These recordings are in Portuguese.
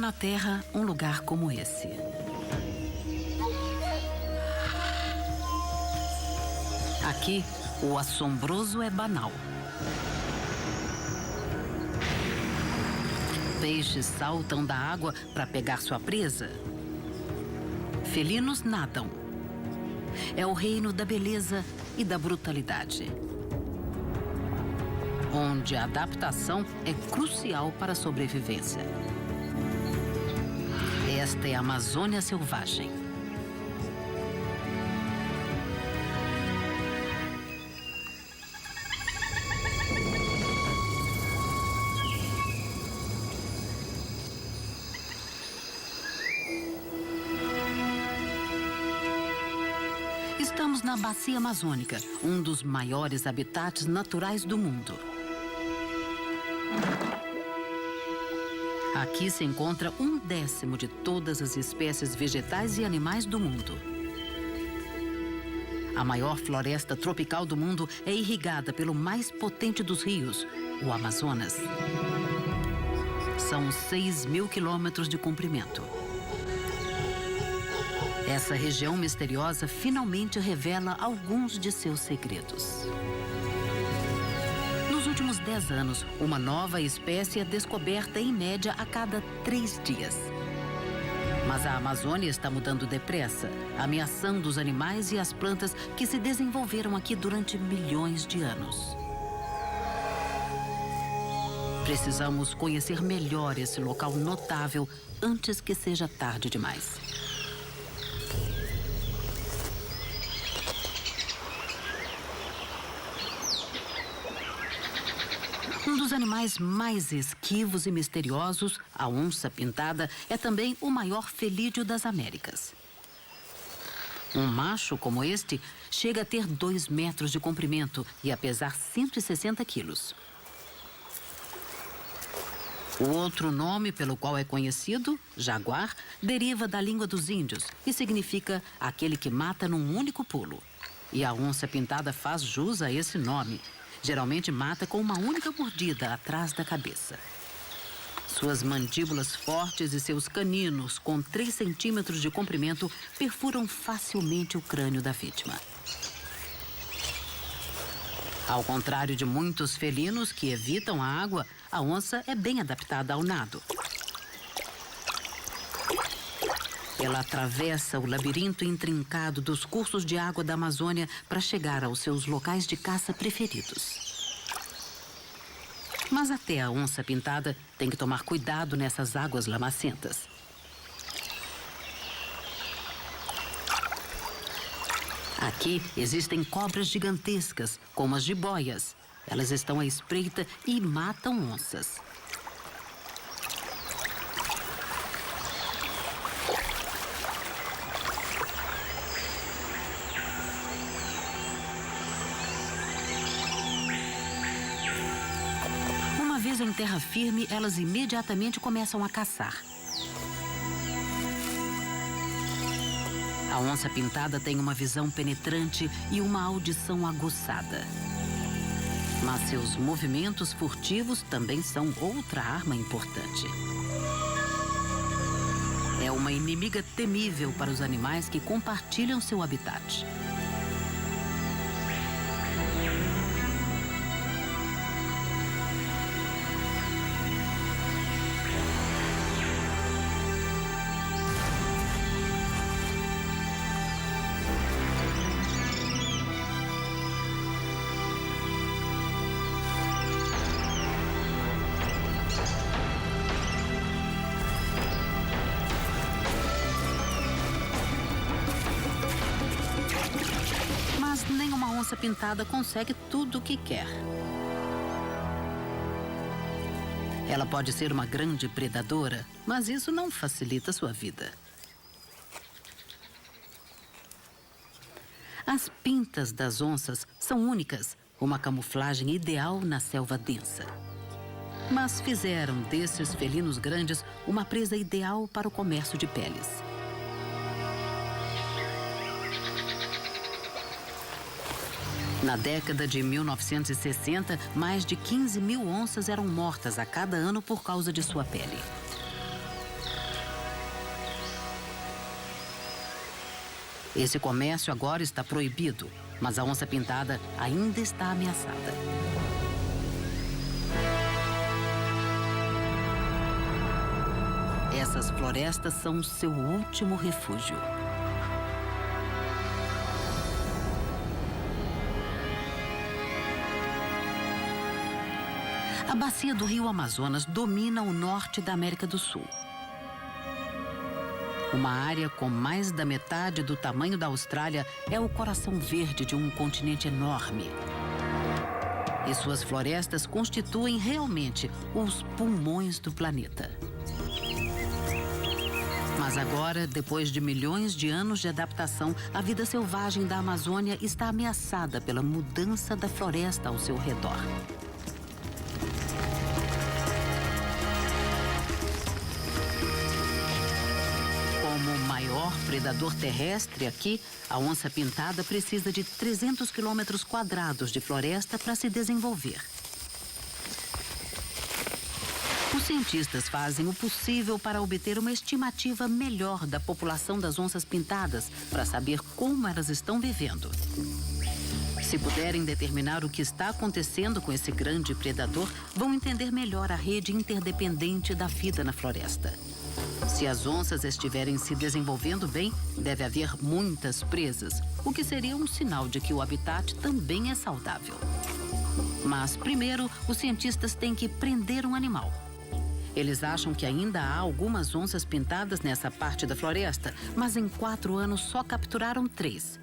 na Terra um lugar como esse. Aqui, o assombroso é banal. Peixes saltam da água para pegar sua presa. Felinos nadam. É o reino da beleza e da brutalidade, onde a adaptação é crucial para a sobrevivência. Esta é a Amazônia selvagem. Estamos na Bacia Amazônica, um dos maiores habitats naturais do mundo. Aqui se encontra 1/10 de todas as espécies vegetais e animais do mundo. A maior floresta tropical do mundo é irrigada pelo mais potente dos rios, o Amazonas. São 6.000 quilômetros de comprimento. Essa região misteriosa finalmente revela alguns de seus segredos. Nos últimos 10 anos, uma nova espécie é descoberta em média a cada 3 dias. Mas a Amazônia está mudando depressa, ameaçando os animais e as plantas que se desenvolveram aqui durante milhões de anos. Precisamos conhecer melhor esse local notável antes que seja tarde demais. Um dos animais mais esquivos e misteriosos, a onça-pintada, é também o maior felídeo das Américas. Um macho como este chega a ter 2 metros de comprimento e a pesar 160 quilos. O outro nome pelo qual é conhecido, jaguar, deriva da língua dos índios e significa aquele que mata num único pulo. E a onça-pintada faz jus a esse nome. Geralmente mata com uma única mordida atrás da cabeça. Suas mandíbulas fortes e seus caninos, com 3 centímetros de comprimento, perfuram facilmente o crânio da vítima. Ao contrário de muitos felinos que evitam a água, a onça é bem adaptada ao nado. Ela atravessa o labirinto intrincado dos cursos de água da Amazônia para chegar aos seus locais de caça preferidos. Mas até a onça-pintada tem que tomar cuidado nessas águas lamacentas. Aqui existem cobras gigantescas, como as jiboias. Elas estão à espreita e matam onças. Uma vez em terra firme, elas imediatamente começam a caçar. A onça-pintada tem uma visão penetrante e uma audição aguçada. Mas seus movimentos furtivos também são outra arma importante. É uma inimiga temível para os animais que compartilham seu habitat. Onça-pintada consegue tudo o que quer. Ela pode ser uma grande predadora, mas isso não facilita sua vida. As pintas das onças são únicas, uma camuflagem ideal na selva densa. Mas fizeram desses felinos grandes uma presa ideal para o comércio de peles. Na década de 1960, mais de 15.000 onças eram mortas a cada ano por causa de sua pele. Esse comércio agora está proibido, mas a onça-pintada ainda está ameaçada. Essas florestas são seu último refúgio. A bacia do rio Amazonas domina o norte da América do Sul. Uma área com mais da metade do tamanho da Austrália é o coração verde de um continente enorme. E suas florestas constituem realmente os pulmões do planeta. Mas agora, depois de milhões de anos de adaptação, a vida selvagem da Amazônia está ameaçada pela mudança da floresta ao seu redor. Como o maior predador terrestre aqui, a onça-pintada precisa de 300 quilômetros quadrados de floresta para se desenvolver. Os cientistas fazem o possível para obter uma estimativa melhor da população das onças pintadas, para saber como elas estão vivendo. Se puderem determinar o que está acontecendo com esse grande predador, vão entender melhor a rede interdependente da vida na floresta. Se as onças estiverem se desenvolvendo bem, deve haver muitas presas, o que seria um sinal de que o habitat também é saudável. Mas, primeiro, os cientistas têm que prender um animal. Eles acham que ainda há algumas onças pintadas nessa parte da floresta, mas em 4 anos só capturaram 3.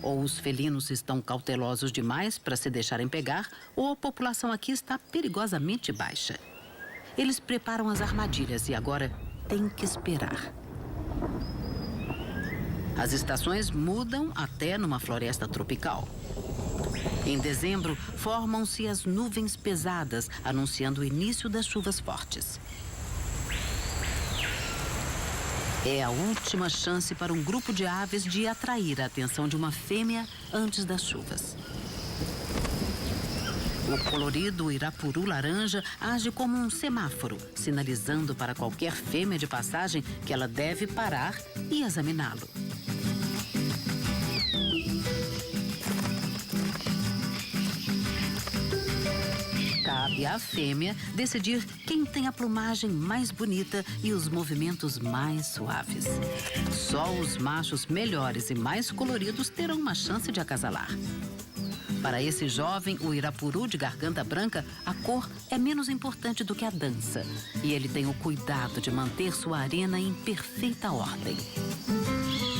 Ou os felinos estão cautelosos demais para se deixarem pegar, ou a população aqui está perigosamente baixa. Eles preparam as armadilhas e agora tem que esperar. As estações mudam até numa floresta tropical. Em dezembro, formam-se as nuvens pesadas, anunciando o início das chuvas fortes. É a última chance para um grupo de aves de atrair a atenção de uma fêmea antes das chuvas. O colorido irapuru laranja age como um semáforo, sinalizando para qualquer fêmea de passagem que ela deve parar e examiná-lo. Cabe à fêmea decidir quem tem a plumagem mais bonita e os movimentos mais suaves. Só os machos melhores e mais coloridos terão uma chance de acasalar. Para esse jovem, o irapuru de garganta branca, a cor é menos importante do que a dança. E ele tem o cuidado de manter sua arena em perfeita ordem.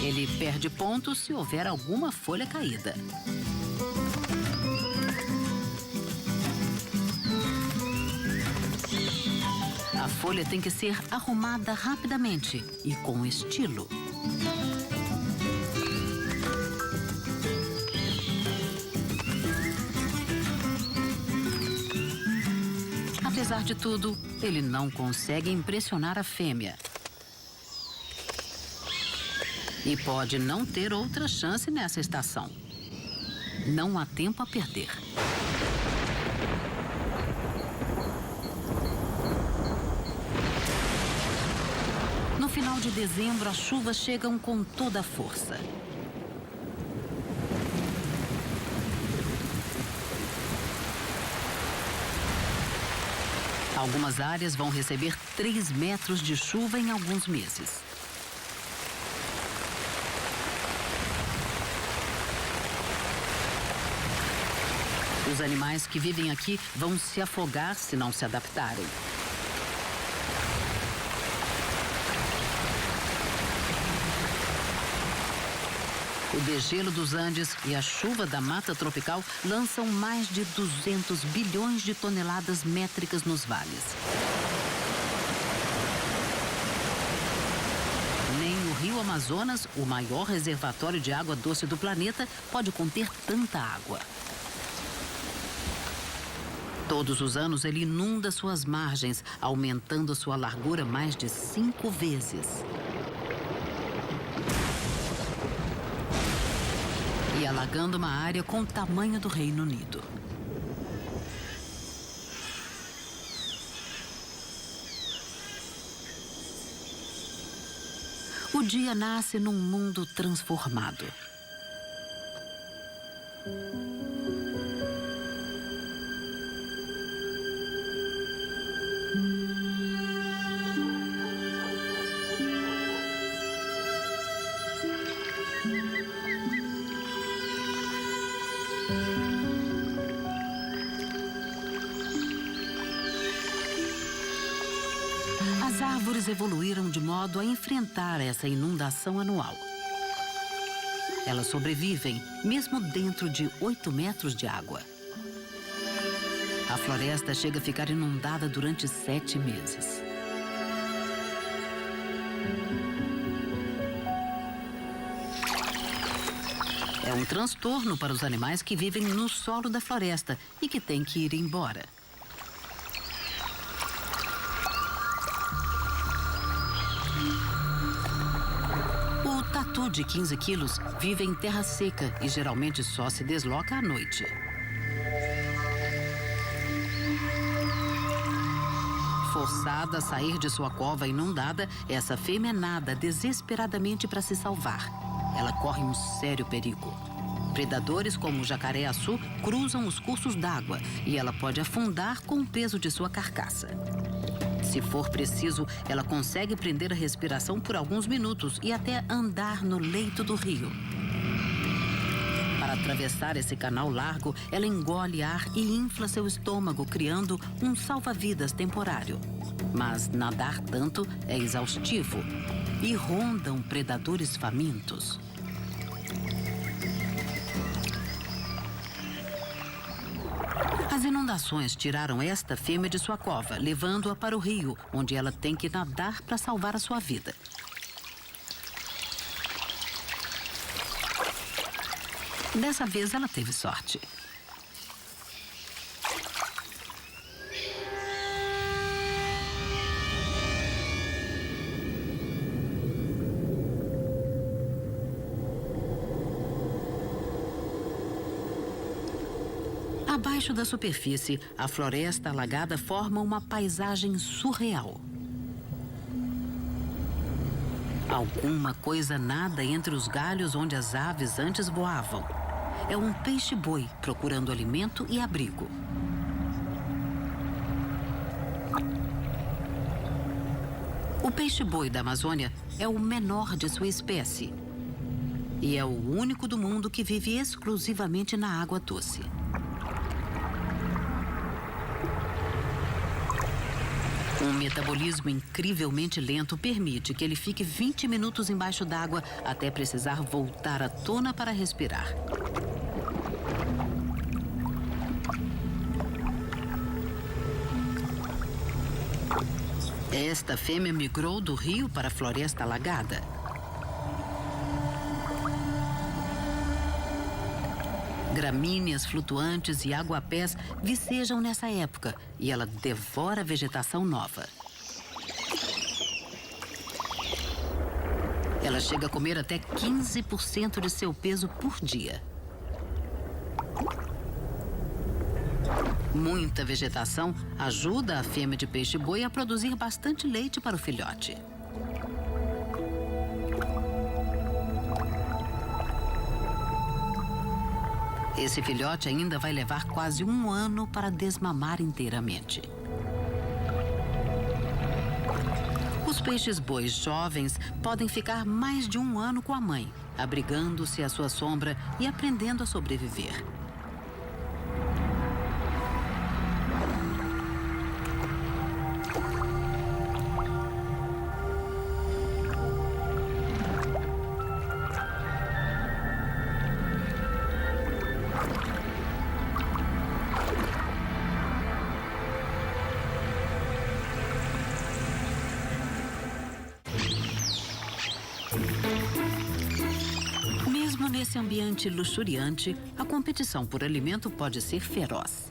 Ele perde pontos se houver alguma folha caída. A folha tem que ser arrumada rapidamente e com estilo. Apesar de tudo, ele não consegue impressionar a fêmea. E pode não ter outra chance nessa estação. Não há tempo a perder. No final de dezembro, as chuvas chegam com toda a força. Algumas áreas vão receber 3 metros de chuva em alguns meses. Os animais que vivem aqui vão se afogar se não se adaptarem. O degelo dos Andes e a chuva da mata tropical lançam mais de 200 bilhões de toneladas métricas nos vales. Nem o rio Amazonas, o maior reservatório de água doce do planeta, pode conter tanta água. Todos os anos ele inunda suas margens, aumentando sua largura mais de 5 vezes. E alagando uma área com o tamanho do Reino Unido. O dia nasce num mundo transformado. As árvores evoluíram de modo a enfrentar essa inundação anual. Elas sobrevivem mesmo dentro de 8 metros de água. A floresta chega a ficar inundada durante 7 meses. É um transtorno para os animais que vivem no solo da floresta e que têm que ir embora. O tatu de 15 quilos vive em terra seca e geralmente só se desloca à noite. Forçada a sair de sua cova inundada, essa fêmea nada desesperadamente para se salvar. Ela corre um sério perigo. Predadores como o jacaré-açu cruzam os cursos d'água e ela pode afundar com o peso de sua carcaça. Se for preciso, ela consegue prender a respiração por alguns minutos e até andar no leito do rio. Para atravessar esse canal largo, ela engole ar e infla seu estômago, criando um salva-vidas temporário. Mas nadar tanto é exaustivo e rondam predadores famintos. As inundações tiraram esta fêmea de sua cova, levando-a para o rio, onde ela tem que nadar para salvar a sua vida. Dessa vez ela teve sorte. Abaixo da superfície, a floresta alagada forma uma paisagem surreal. Alguma coisa nada entre os galhos onde as aves antes voavam. É um peixe-boi procurando alimento e abrigo. O peixe-boi da Amazônia é o menor de sua espécie. E é o único do mundo que vive exclusivamente na água doce. Um metabolismo incrivelmente lento permite que ele fique 20 minutos embaixo d'água até precisar voltar à tona para respirar. Esta fêmea migrou do rio para a floresta alagada. Gramíneas flutuantes e aguapés vicejam nessa época e ela devora a vegetação nova. Ela chega a comer até 15% de seu peso por dia. Muita vegetação ajuda a fêmea de peixe-boi a produzir bastante leite para o filhote. Esse filhote ainda vai levar quase 1 ano para desmamar inteiramente. Os peixes-bois jovens podem ficar mais de 1 ano com a mãe, abrigando-se à sua sombra e aprendendo a sobreviver. Mesmo nesse ambiente luxuriante, a competição por alimento pode ser feroz.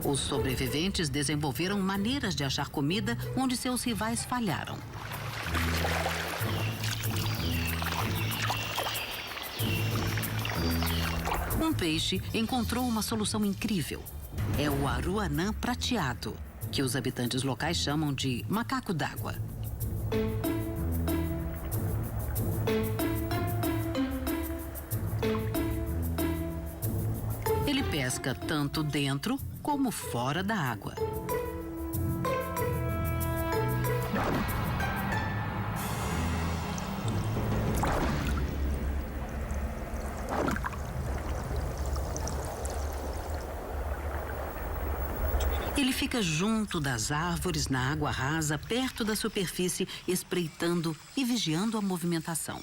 Os sobreviventes desenvolveram maneiras de achar comida onde seus rivais falharam. Um peixe encontrou uma solução incrível. É o aruanã prateado. que os habitantes locais chamam de macaco d'água. Ele pesca tanto dentro como fora da água. Ele fica junto das árvores na água rasa, perto da superfície, espreitando e vigiando a movimentação.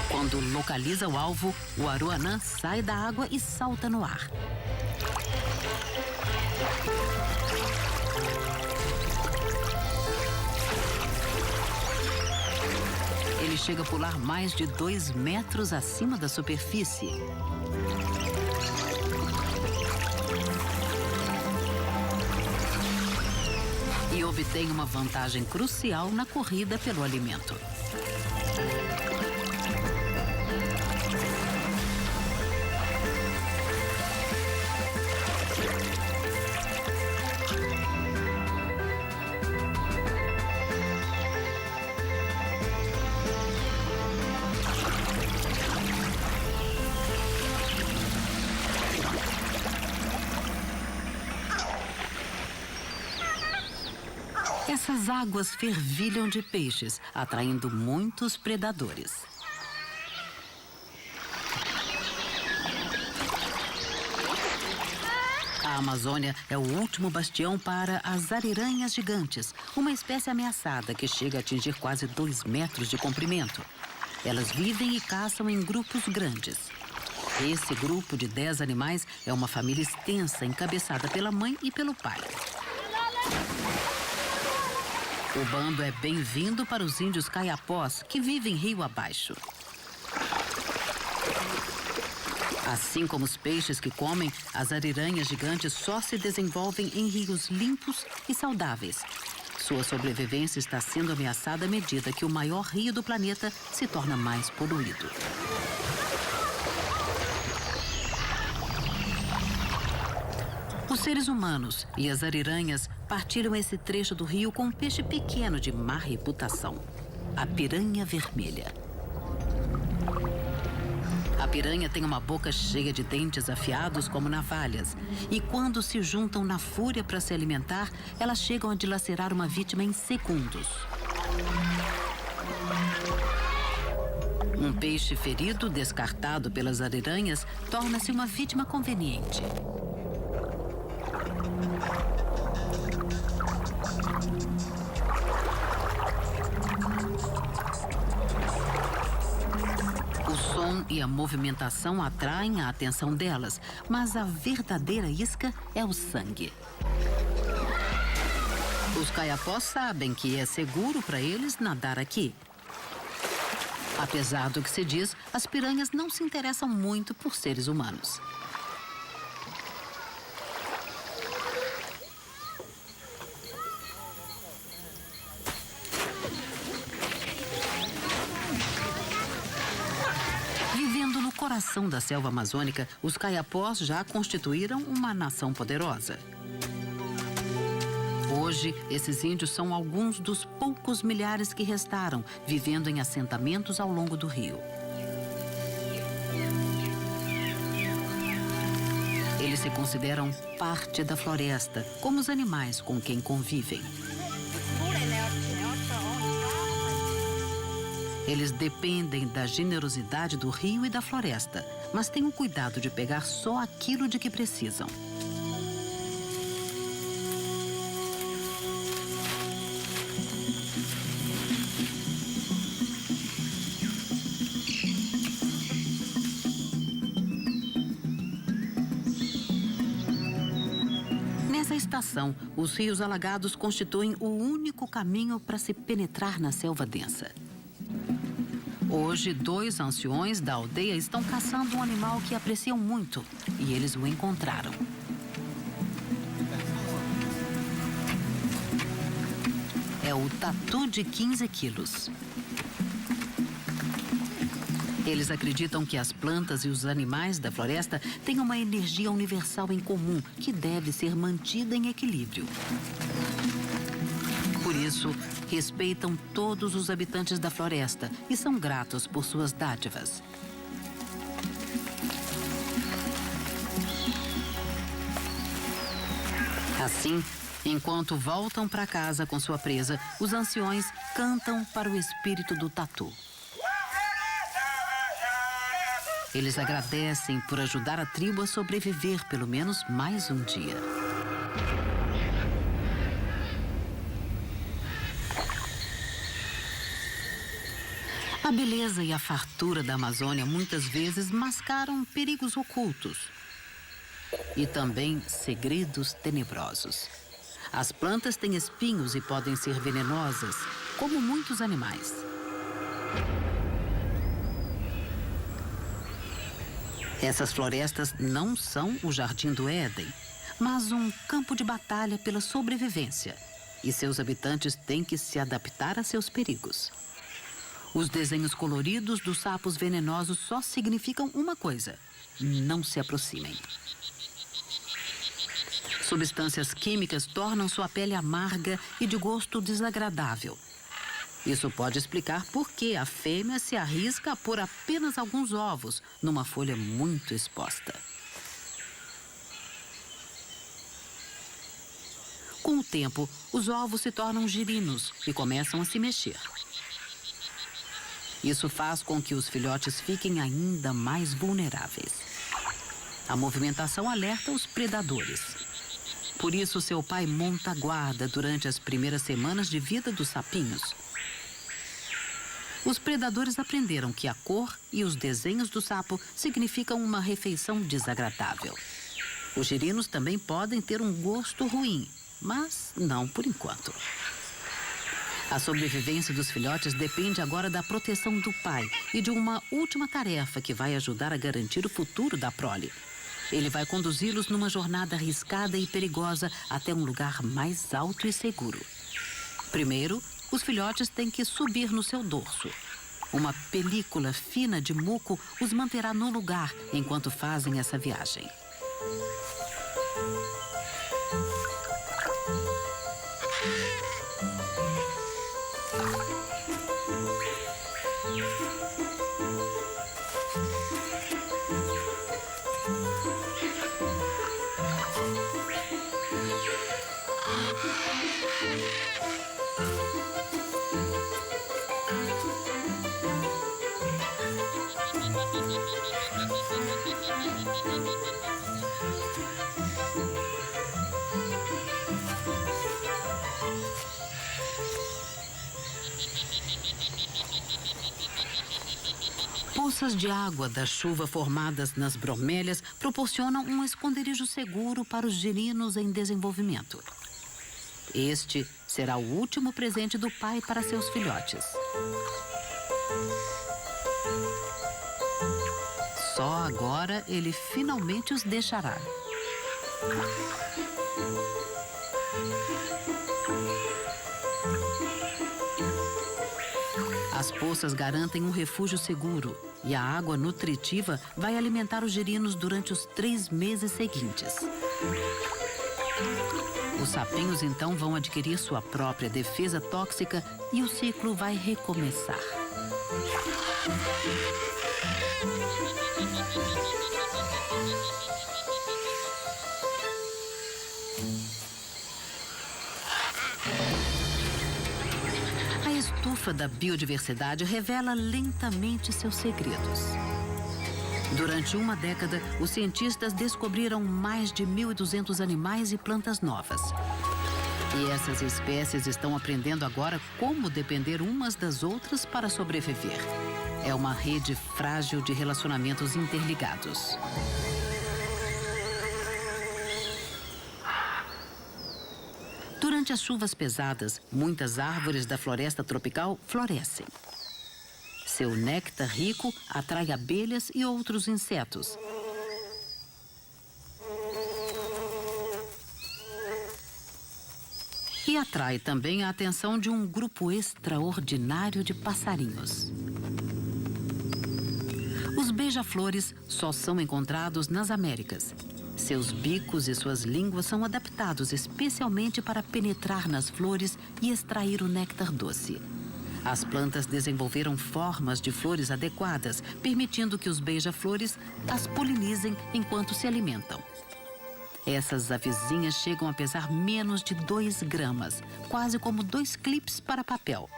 Quando localiza o alvo, o aruanã sai da água e salta no ar. Ele chega a pular mais de 2 metros acima da superfície. E obtém uma vantagem crucial na corrida pelo alimento. Essas águas fervilham de peixes, atraindo muitos predadores. A Amazônia é o último bastião para as ariranhas gigantes, uma espécie ameaçada que chega a atingir quase 2 metros de comprimento. Elas vivem e caçam em grupos grandes. Esse grupo de 10 animais é uma família extensa, encabeçada pela mãe e pelo pai. O bando é bem-vindo para os índios caiapós, que vivem rio abaixo. Assim como os peixes que comem, as ariranhas gigantes só se desenvolvem em rios limpos e saudáveis. Sua sobrevivência está sendo ameaçada à medida que o maior rio do planeta se torna mais poluído. Os seres humanos e as ariranhas partilham esse trecho do rio com um peixe pequeno de má reputação, a piranha vermelha. A piranha tem uma boca cheia de dentes afiados como navalhas, e quando se juntam na fúria para se alimentar, elas chegam a dilacerar uma vítima em segundos. Um peixe ferido, descartado pelas ariranhas, torna-se uma vítima conveniente. O som e a movimentação atraem a atenção delas, mas a verdadeira isca é o sangue. Os caiapós sabem que é seguro para eles nadar aqui. Apesar do que se diz, as piranhas não se interessam muito por seres humanos. Vivendo no coração da selva amazônica, os caiapós já constituíram uma nação poderosa. Hoje, esses índios são alguns dos poucos milhares que restaram, vivendo em assentamentos ao longo do rio. Eles se consideram parte da floresta, como os animais com quem convivem. Eles dependem da generosidade do rio e da floresta, mas têm o cuidado de pegar só aquilo de que precisam. Nessa estação, os rios alagados constituem o único caminho para se penetrar na selva densa. Hoje, 2 anciões da aldeia estão caçando um animal que apreciam muito e eles o encontraram. É o tatu de 15 quilos. Eles acreditam que as plantas e os animais da floresta têm uma energia universal em comum que deve ser mantida em equilíbrio. Por isso, respeitam todos os habitantes da floresta e são gratos por suas dádivas. Assim, enquanto voltam para casa com sua presa, os anciões cantam para o espírito do tatu. Eles agradecem por ajudar a tribo a sobreviver pelo menos mais um dia. A beleza e a fartura da Amazônia muitas vezes mascaram perigos ocultos e também segredos tenebrosos. As plantas têm espinhos e podem ser venenosas, como muitos animais. Essas florestas não são o Jardim do Éden, mas um campo de batalha pela sobrevivência. E seus habitantes têm que se adaptar a seus perigos. Os desenhos coloridos dos sapos venenosos só significam uma coisa: não se aproximem. Substâncias químicas tornam sua pele amarga e de gosto desagradável. Isso pode explicar por que a fêmea se arrisca a pôr apenas alguns ovos numa folha muito exposta. Com o tempo, os ovos se tornam girinos e começam a se mexer. Isso faz com que os filhotes fiquem ainda mais vulneráveis. A movimentação alerta os predadores. Por isso, seu pai monta guarda durante as primeiras semanas de vida dos sapinhos. Os predadores aprenderam que a cor e os desenhos do sapo significam uma refeição desagradável. Os girinos também podem ter um gosto ruim, mas não por enquanto. A sobrevivência dos filhotes depende agora da proteção do pai e de uma última tarefa que vai ajudar a garantir o futuro da prole. Ele vai conduzi-los numa jornada arriscada e perigosa até um lugar mais alto e seguro. Primeiro, os filhotes têm que subir no seu dorso. Uma película fina de muco os manterá no lugar enquanto fazem essa viagem. Poças de água da chuva formadas nas bromélias proporcionam um esconderijo seguro para os girinos em desenvolvimento. Este será o último presente do pai para seus filhotes. Só agora ele finalmente os deixará. As poças garantem um refúgio seguro e a água nutritiva vai alimentar os girinos durante os 3 meses seguintes. Os sapinhos então vão adquirir sua própria defesa tóxica e o ciclo vai recomeçar. A estufa da biodiversidade revela lentamente seus segredos. Durante uma década, os cientistas descobriram mais de 1.200 animais e plantas novas. E essas espécies estão aprendendo agora como depender umas das outras para sobreviver. É uma rede frágil de relacionamentos interligados. Durante as chuvas pesadas, muitas árvores da floresta tropical florescem. Seu néctar rico atrai abelhas e outros insetos. E atrai também a atenção de um grupo extraordinário de passarinhos. Os beija-flores só são encontrados nas Américas. Seus bicos e suas línguas são adaptados especialmente para penetrar nas flores e extrair o néctar doce. As plantas desenvolveram formas de flores adequadas, permitindo que os beija-flores as polinizem enquanto se alimentam. Essas avezinhas chegam a pesar menos de 2 gramas, quase como 2 clipes para papel.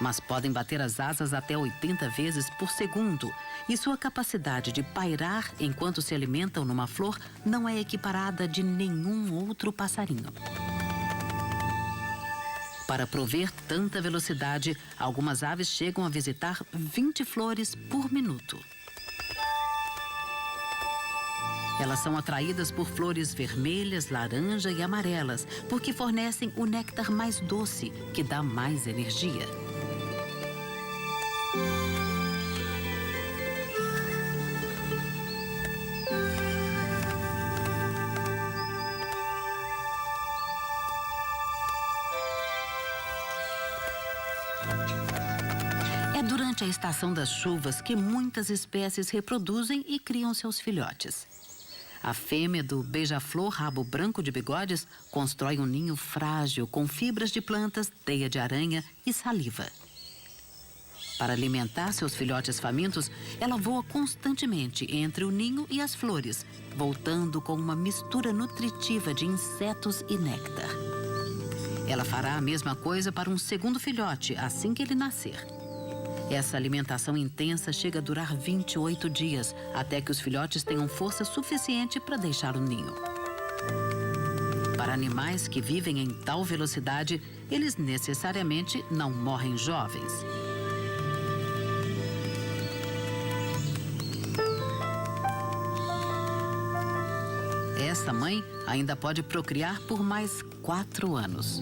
Mas podem bater as asas até 80 vezes por segundo, e sua capacidade de pairar enquanto se alimentam numa flor não é equiparada de nenhum outro passarinho. Para prover tanta velocidade, algumas aves chegam a visitar 20 flores por minuto. Elas são atraídas por flores vermelhas, laranja e amarelas, porque fornecem o néctar mais doce, que dá mais energia. É durante a estação das chuvas que muitas espécies reproduzem e criam seus filhotes. A fêmea do beija-flor rabo branco de bigodes constrói um ninho frágil com fibras de plantas, teia de aranha e saliva. Para alimentar seus filhotes famintos, ela voa constantemente entre o ninho e as flores, voltando com uma mistura nutritiva de insetos e néctar. Ela fará a mesma coisa para um segundo filhote assim que ele nascer. Essa alimentação intensa chega a durar 28 dias, até que os filhotes tenham força suficiente para deixar o ninho. Para animais que vivem em tal velocidade, eles necessariamente não morrem jovens. Esta mãe ainda pode procriar por mais 4 anos.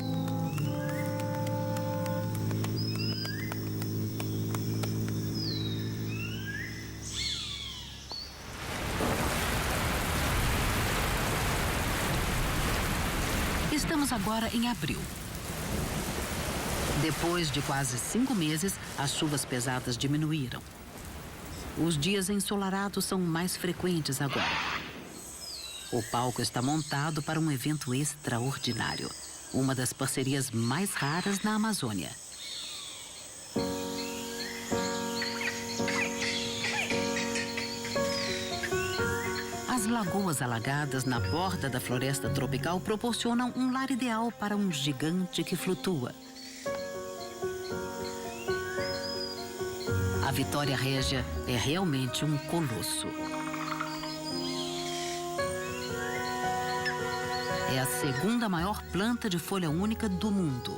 Estamos agora em abril. Depois de quase 5 meses, as chuvas pesadas diminuíram. Os dias ensolarados são mais frequentes agora. O palco está montado para um evento extraordinário, uma das parcerias mais raras na Amazônia. As lagoas alagadas na borda da floresta tropical proporcionam um lar ideal para um gigante que flutua. A Vitória Régia é realmente um colosso. É a segunda maior planta de folha única do mundo.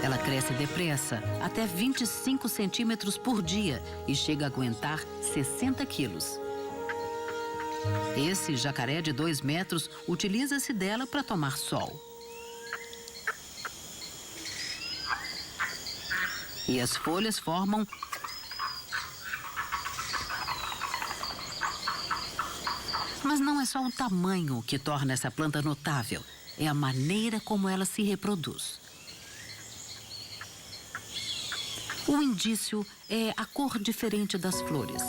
Ela cresce depressa, até 25 centímetros por dia e chega a aguentar 60 quilos. Esse jacaré de 2 metros utiliza-se dela para tomar sol. E as folhas formam Mas não é só o tamanho que torna essa planta notável, é a maneira como ela se reproduz. O indício é a cor diferente das flores.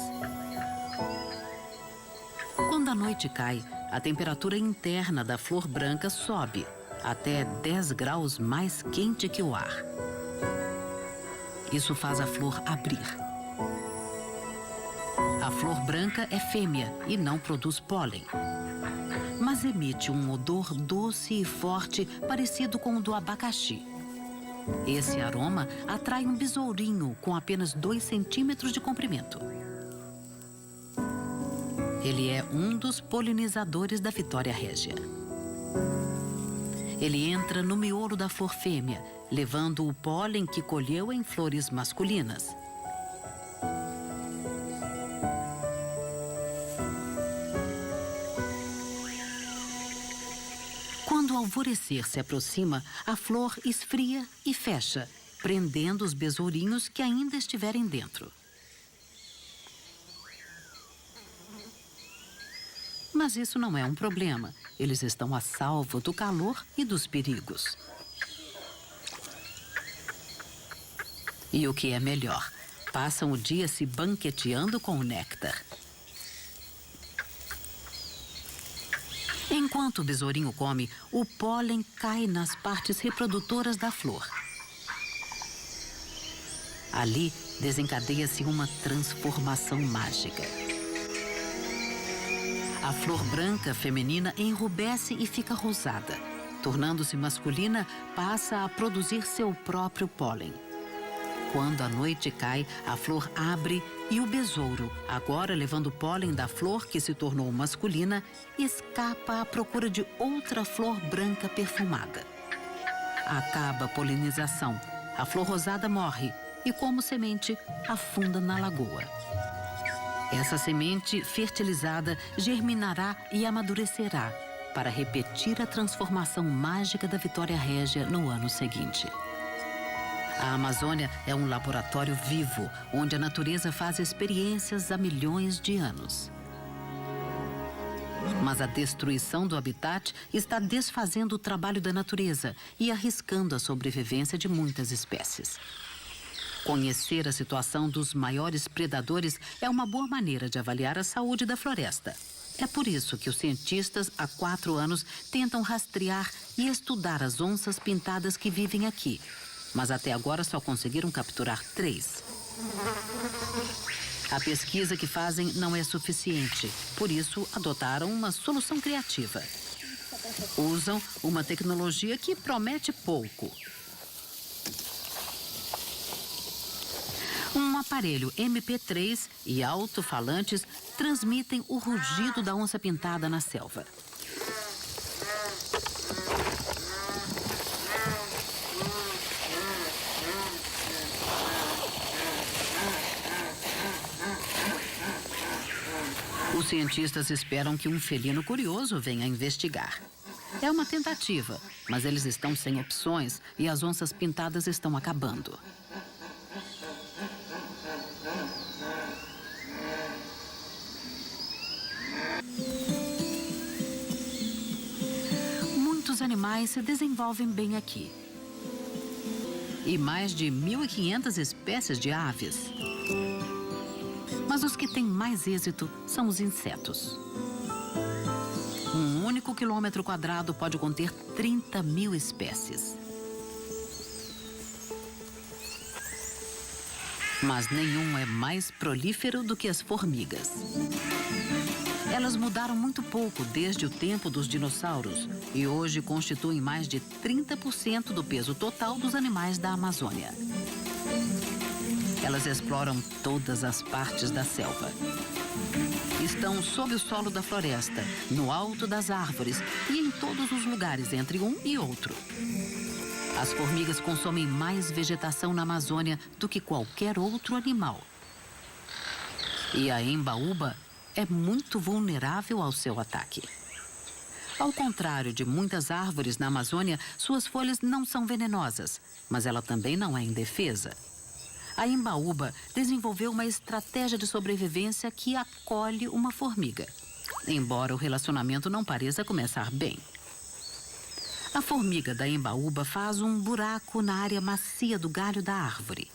Quando a noite cai, a temperatura interna da flor branca sobe, até 10 graus mais quente que o ar. Isso faz a flor abrir. A flor branca é fêmea e não produz pólen, mas emite um odor doce e forte parecido com o do abacaxi. Esse aroma atrai um besourinho com apenas 2 centímetros de comprimento. Ele é um dos polinizadores da Vitória Régia. Ele entra no miolo da flor fêmea, levando o pólen que colheu em flores masculinas. Quando o alvorecer se aproxima, a flor esfria e fecha, prendendo os besourinhos que ainda estiverem dentro. Mas isso não é um problema. Eles estão a salvo do calor e dos perigos. E o que é melhor, passam o dia se banqueteando com o néctar. Enquanto o besourinho come, o pólen cai nas partes reprodutoras da flor. Ali desencadeia-se uma transformação mágica. A flor branca feminina enrubesce e fica rosada. Tornando-se masculina, passa a produzir seu próprio pólen. Quando a noite cai, a flor abre e o besouro, agora levando o pólen da flor que se tornou masculina, escapa à procura de outra flor branca perfumada. Acaba a polinização. A flor rosada morre e, como semente, afunda na lagoa. Essa semente fertilizada germinará e amadurecerá para repetir a transformação mágica da Vitória Régia no ano seguinte. A Amazônia é um laboratório vivo, onde a natureza faz experiências há milhões de anos. Mas a destruição do habitat está desfazendo o trabalho da natureza e arriscando a sobrevivência de muitas espécies. Conhecer a situação dos maiores predadores é uma boa maneira de avaliar a saúde da floresta. É por isso que os cientistas, há 4 anos, tentam rastrear e estudar as onças pintadas que vivem aqui. Mas até agora só conseguiram capturar 3. A pesquisa que fazem não é suficiente, por isso adotaram uma solução criativa. Usam uma tecnologia que promete pouco. Um aparelho MP3 e alto-falantes transmitem o rugido da onça-pintada na selva. Os cientistas esperam que um felino curioso venha investigar. É uma tentativa, mas eles estão sem opções e as onças pintadas estão acabando. Muitos animais se desenvolvem bem aqui. E mais de 1.500 espécies de aves. Mas os que têm mais êxito são os insetos. Um único quilômetro quadrado pode conter 30.000 espécies. Mas nenhum é mais prolífero do que as formigas. Elas mudaram muito pouco desde o tempo dos dinossauros e hoje constituem mais de 30% do peso total dos animais da Amazônia. Elas exploram todas as partes da selva. Estão sob o solo da floresta, no alto das árvores e em todos os lugares entre um e outro. As formigas consomem mais vegetação na Amazônia do que qualquer outro animal. E a embaúba é muito vulnerável ao seu ataque. Ao contrário de muitas árvores na Amazônia, suas folhas não são venenosas, mas ela também não é indefesa. A embaúba desenvolveu uma estratégia de sobrevivência que acolhe uma formiga, embora o relacionamento não pareça começar bem. A formiga da embaúba faz um buraco na área macia do galho da árvore.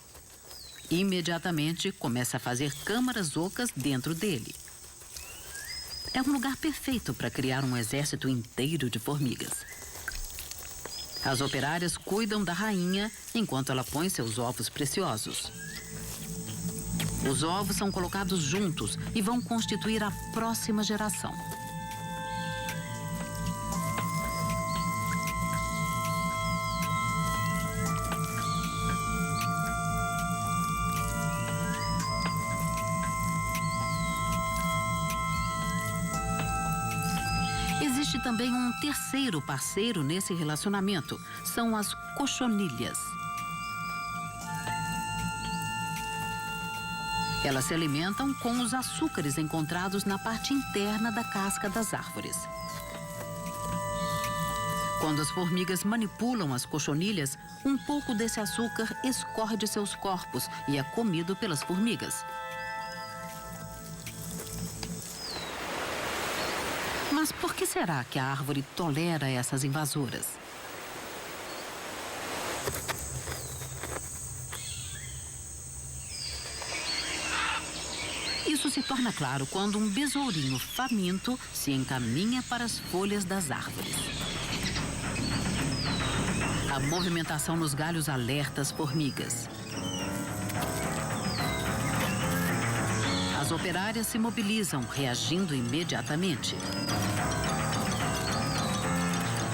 Imediatamente começa a fazer câmaras ocas dentro dele. É um lugar perfeito para criar um exército inteiro de formigas. As operárias cuidam da rainha enquanto ela põe seus ovos preciosos. Os ovos são colocados juntos e vão constituir a próxima geração. Existe também um terceiro parceiro nesse relacionamento. São as cochonilhas. Elas se alimentam com os açúcares encontrados na parte interna da casca das árvores. Quando as formigas manipulam as cochonilhas, um pouco desse açúcar escorre de seus corpos e é comido pelas formigas. Mas por que será que a árvore tolera essas invasoras? se torna claro quando um besourinho faminto se encaminha para as folhas das árvores. A movimentação nos galhos alerta as formigas. As operárias se mobilizam, reagindo imediatamente.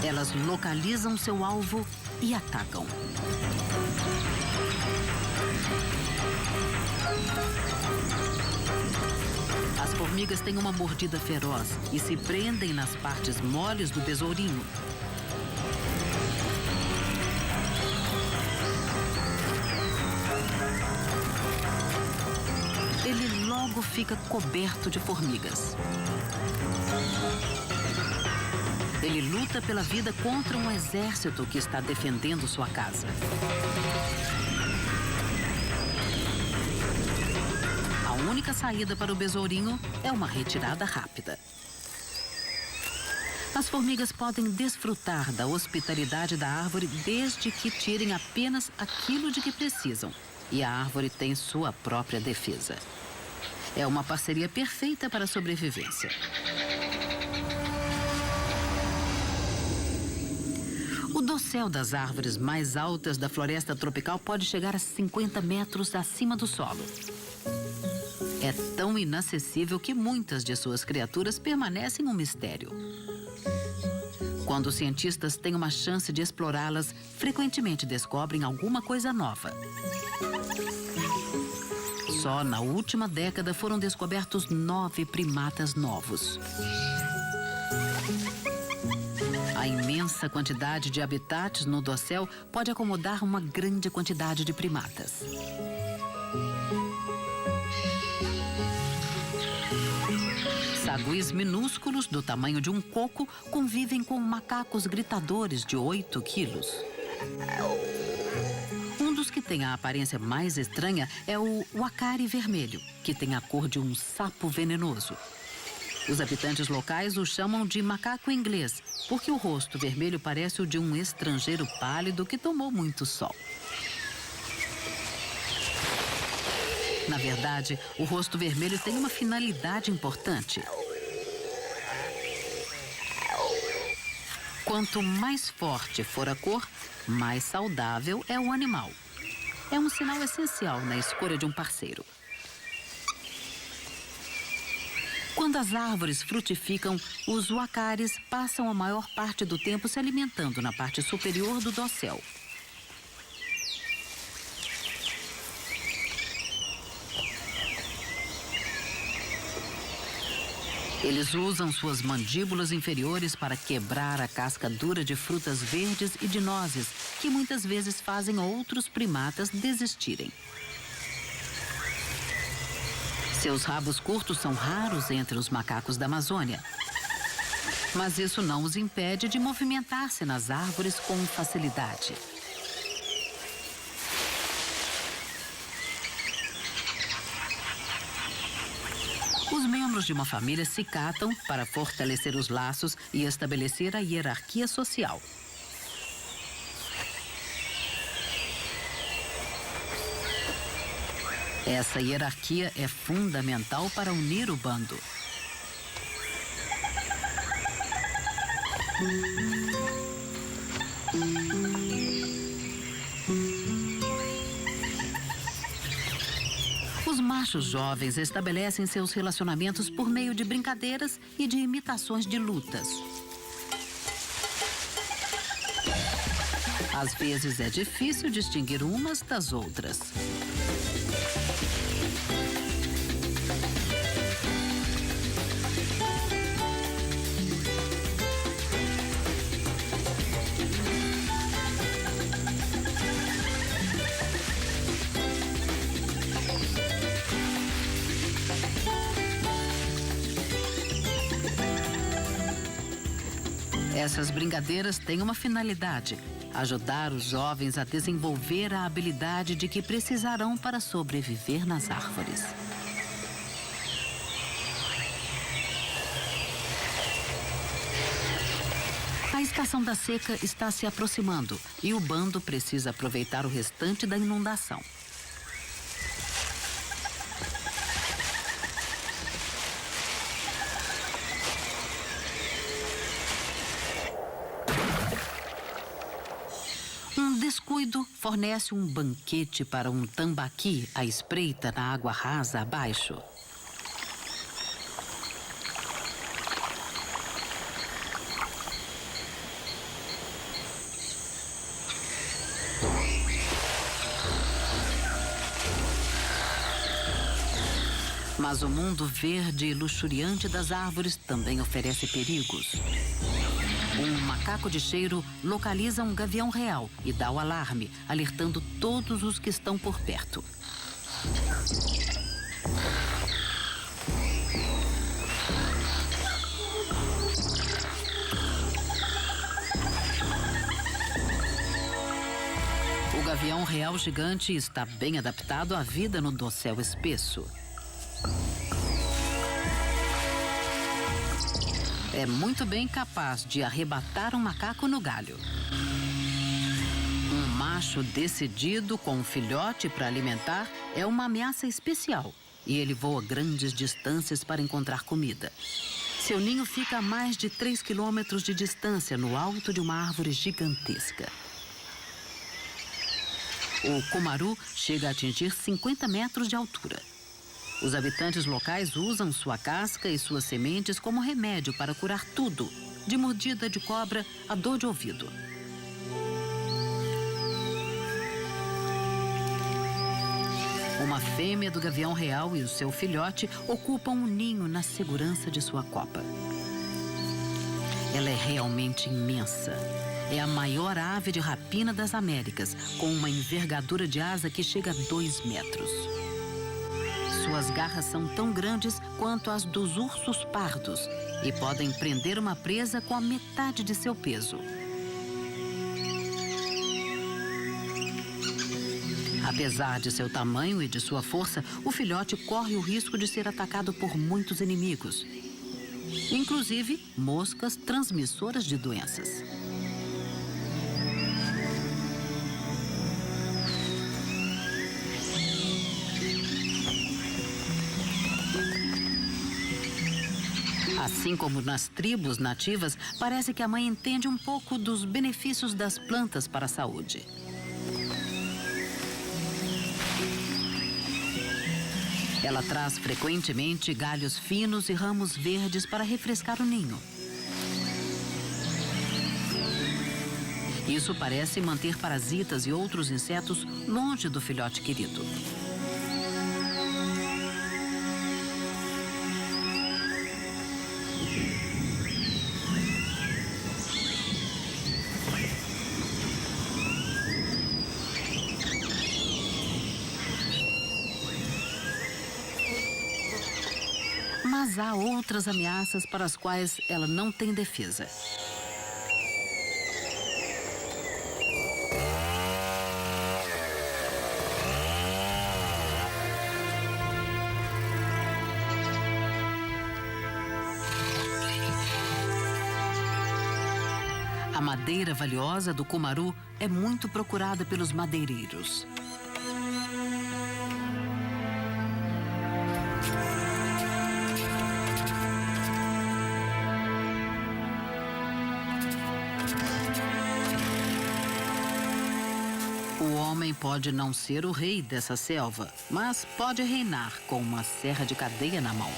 Elas localizam seu alvo e atacam. As formigas têm uma mordida feroz e se prendem nas partes moles do besourinho. Ele logo fica coberto de formigas. Ele luta pela vida contra um exército que está defendendo sua casa. A única saída para o besourinho é uma retirada rápida. As formigas podem desfrutar da hospitalidade da árvore desde que tirem apenas aquilo de que precisam. E a árvore tem sua própria defesa. É uma parceria perfeita para a sobrevivência. O dossel das árvores mais altas da floresta tropical pode chegar a 50 metros acima do solo. É tão inacessível que muitas de suas criaturas permanecem um mistério. Quando os cientistas têm uma chance de explorá-las, frequentemente descobrem alguma coisa nova. Só na última década foram descobertos 9 primatas novos. A imensa quantidade de habitats no dossel pode acomodar uma grande quantidade de primatas. Saguis minúsculos do tamanho de um coco convivem com macacos gritadores de 8 quilos. Um dos que tem a aparência mais estranha é o uacari vermelho, que tem a cor de um sapo venenoso. Os habitantes locais o chamam de macaco inglês, porque o rosto vermelho parece o de um estrangeiro pálido que tomou muito sol. Na verdade, o rosto vermelho tem uma finalidade importante. Quanto mais forte for a cor, mais saudável é o animal. É um sinal essencial na escolha de um parceiro. Quando as árvores frutificam, os uacaris passam a maior parte do tempo se alimentando na parte superior do dossel. Eles usam suas mandíbulas inferiores para quebrar a casca dura de frutas verdes e de nozes, que muitas vezes fazem outros primatas desistirem. Seus rabos curtos são raros entre os macacos da Amazônia. Mas isso não os impede de movimentar-se nas árvores com facilidade. Os membros de uma família se catam para fortalecer os laços e estabelecer a hierarquia social. Essa hierarquia é fundamental para unir o bando. Os machos jovens estabelecem seus relacionamentos por meio de brincadeiras e de imitações de lutas. Às vezes é difícil distinguir umas das outras. Essas brincadeiras têm uma finalidade: ajudar os jovens a desenvolver a habilidade de que precisarão para sobreviver nas árvores. A estação da seca está se aproximando e o bando precisa aproveitar o restante da inundação. descuido fornece um banquete para um tambaqui à espreita na água rasa abaixo. Mas o mundo verde e luxuriante das árvores também oferece perigos. Um macaco de cheiro localiza um gavião real e dá o alarme, alertando todos os que estão por perto. O gavião real gigante está bem adaptado à vida no dossel espesso. É muito bem capaz de arrebatar um macaco no galho. Um macho decidido com um filhote para alimentar é uma ameaça especial e ele voa grandes distâncias para encontrar comida. Seu ninho fica a mais de 3 quilômetros de distância no alto de uma árvore gigantesca. O cumaru chega a atingir 50 metros de altura. Os habitantes locais usam sua casca e suas sementes como remédio para curar tudo, de mordida de cobra a dor de ouvido. Uma fêmea do gavião real e o seu filhote ocupam um ninho na segurança de sua copa. Ela é realmente imensa. É a maior ave de rapina das Américas, com uma envergadura de asa que chega a 2 metros. Suas garras são tão grandes quanto as dos ursos pardos e podem prender uma presa com a metade de seu peso. Apesar de seu tamanho e de sua força, o filhote corre o risco de ser atacado por muitos inimigos, inclusive moscas transmissoras de doenças. Assim como nas tribos nativas, parece que a mãe entende um pouco dos benefícios das plantas para a saúde. Ela traz frequentemente galhos finos e ramos verdes para refrescar o ninho. Isso parece manter parasitas e outros insetos longe do filhote querido. Mas há outras ameaças para as quais ela não tem defesa. A madeira valiosa do cumaru é muito procurada pelos madeireiros. O homem pode não ser o rei dessa selva, mas pode reinar com uma serra de cadeia na mão.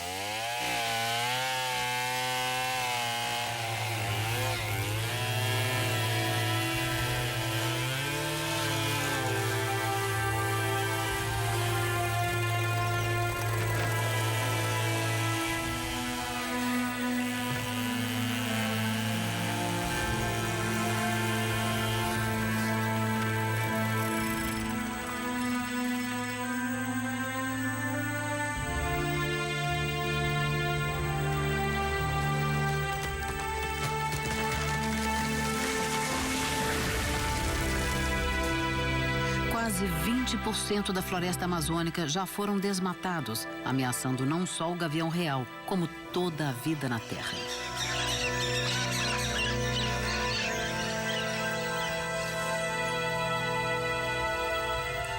Quase 20% da floresta amazônica já foram desmatados, ameaçando não só o gavião real, como toda a vida na Terra.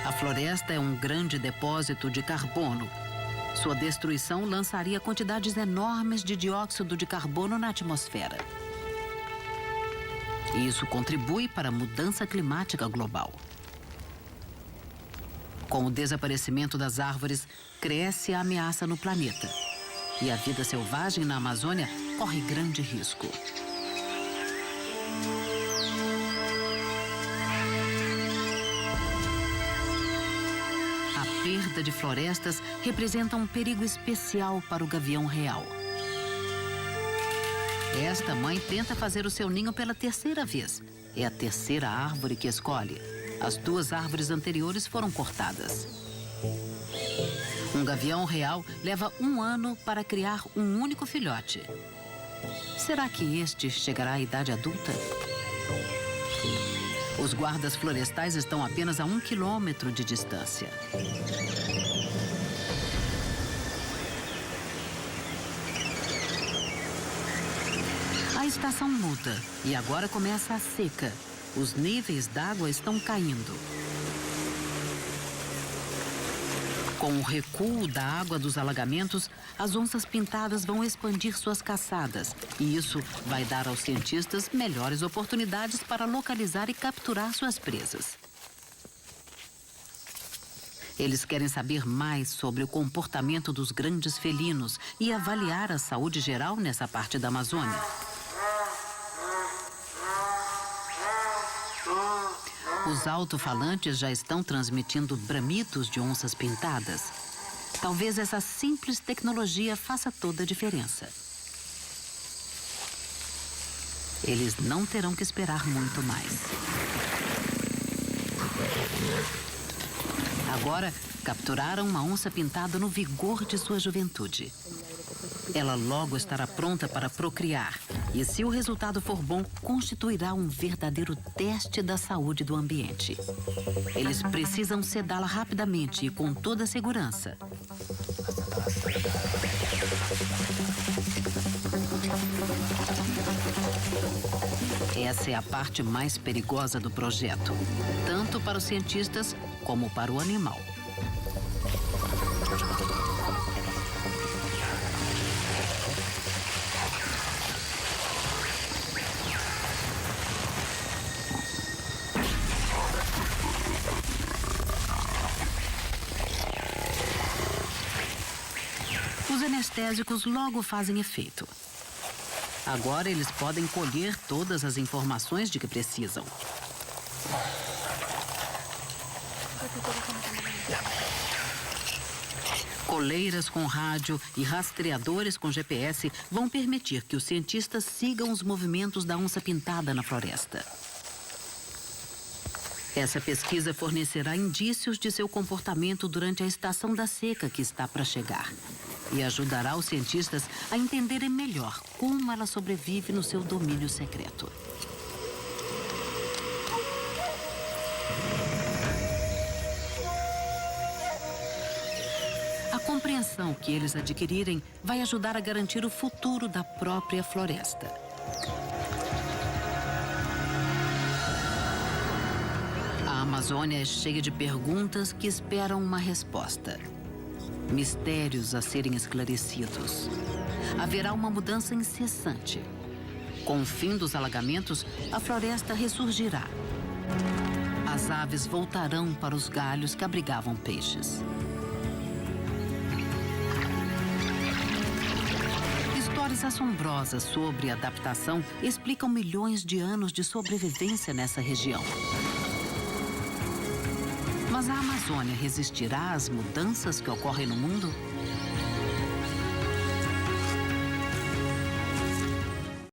A floresta é um grande depósito de carbono. Sua destruição lançaria quantidades enormes de dióxido de carbono na atmosfera. E isso contribui para a mudança climática global. Com o desaparecimento das árvores, cresce a ameaça no planeta. E a vida selvagem na Amazônia corre grande risco. A perda de florestas representa um perigo especial para o gavião real. Esta mãe tenta fazer o seu ninho pela terceira vez. É a terceira árvore que escolhe. As 2 árvores anteriores foram cortadas. Um gavião real leva 1 ano para criar um único filhote. Será que este chegará à idade adulta? Os guardas florestais estão apenas a 1 quilômetro de distância. A estação muda e agora começa a seca. Os níveis d'água estão caindo. Com o recuo da água dos alagamentos, as onças pintadas vão expandir suas caçadas. E isso vai dar aos cientistas melhores oportunidades para localizar e capturar suas presas. Eles querem saber mais sobre o comportamento dos grandes felinos e avaliar a saúde geral nessa parte da Amazônia. Os alto-falantes já estão transmitindo bramidos de onças pintadas. Talvez essa simples tecnologia faça toda a diferença. Eles não terão que esperar muito mais. Agora, capturaram uma onça pintada no vigor de sua juventude. Ela logo estará pronta para procriar. E se o resultado for bom, constituirá um verdadeiro teste da saúde do ambiente. Eles precisam sedá-la rapidamente e com toda a segurança. Essa é a parte mais perigosa do projeto, tanto para os cientistas como para o animal. Os anestésicos logo fazem efeito. Agora eles podem colher todas as informações de que precisam. Coleiras com rádio e rastreadores com GPS vão permitir que os cientistas sigam os movimentos da onça pintada na floresta. Essa pesquisa fornecerá indícios de seu comportamento durante a estação da seca que está para chegar. E ajudará os cientistas a entenderem melhor como ela sobrevive no seu domínio secreto. A compreensão que eles adquirirem vai ajudar a garantir o futuro da própria floresta. A Amazônia é cheia de perguntas que esperam uma resposta. Mistérios a serem esclarecidos. Haverá uma mudança incessante. Com o fim dos alagamentos, a floresta ressurgirá. As aves voltarão para os galhos que abrigavam peixes. Histórias assombrosas sobre adaptação explicam milhões de anos de sobrevivência nessa região. Mas a Amazônia resistirá às mudanças que ocorrem no mundo?